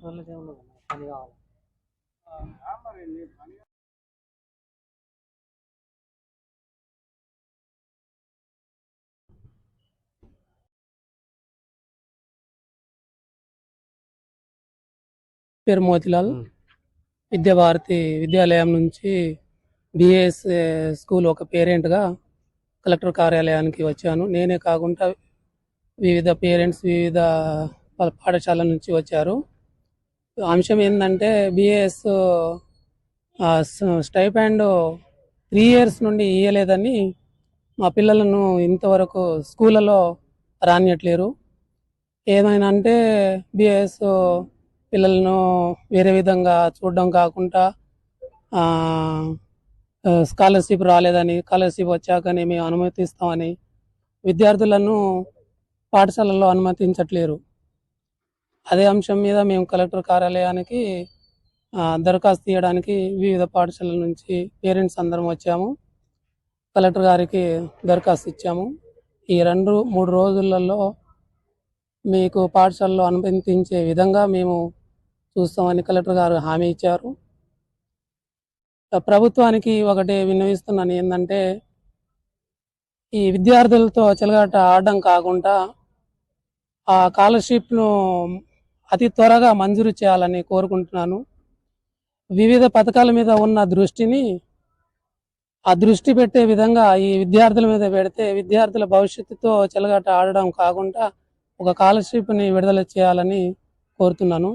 పని కావాలి. పేరు మోతిలాల్. విద్యాభారతి విద్యాలయం నుంచి బిఎస్ స్కూల్ ఒక పేరెంట్గా కలెక్టర్ కార్యాలయానికి వచ్చాను. నేనే కాకుండా వివిధ పేరెంట్స్ వివిధ పాఠశాలల నుంచి వచ్చారు. అంశం ఏంటంటే బిఎస్ స్టైపెండ్ 3 years నుండి ఇయ్యలేదని మా పిల్లలను ఇంతవరకు స్కూళ్ళలో రానియట్లేరు. ఏమైనా అంటే బిఎస్ పిల్లలను వేరే విధంగా చూడడం కాకుండా స్కాలర్షిప్ రాలేదని, స్కాలర్షిప్ వచ్చాకనే మేము అనుమతిస్తామని విద్యార్థులను పాఠశాలల్లో అనుమతించట్లేరు. అదే అంశం మీద మేము కలెక్టర్ కార్యాలయానికి దరఖాస్తు తీయడానికి వివిధ పాఠశాలల నుంచి పేరెంట్స్ అందరం వచ్చాము. కలెక్టర్ గారికి దరఖాస్తు ఇచ్చాము. ఈ 2-3 రోజులలో మీకు పాఠశాలలో అనుమతించే విధంగా మేము చూస్తామని కలెక్టర్ గారు హామీ ఇచ్చారు. ప్రభుత్వానికి ఒకటి విన్నవిస్తున్నాను, ఏంటంటే ఈ విద్యార్థులతో చెలగాట ఆడడం కాకుండా ఆ స్కాలర్షిప్ను అతి త్వరగా మంజూరు చేయాలని కోరుకుంటున్నాను. వివిధ పథకాల మీద ఉన్న దృష్టిని దృష్టి పెట్టే విధంగా ఈ విద్యార్థుల మీద పెడితే విద్యార్థుల భవిష్యత్తుతో చెలగాట ఆడడం కాకుండా ఒక స్కాలర్షిప్ని విడుదల చేయాలని కోరుతున్నాను.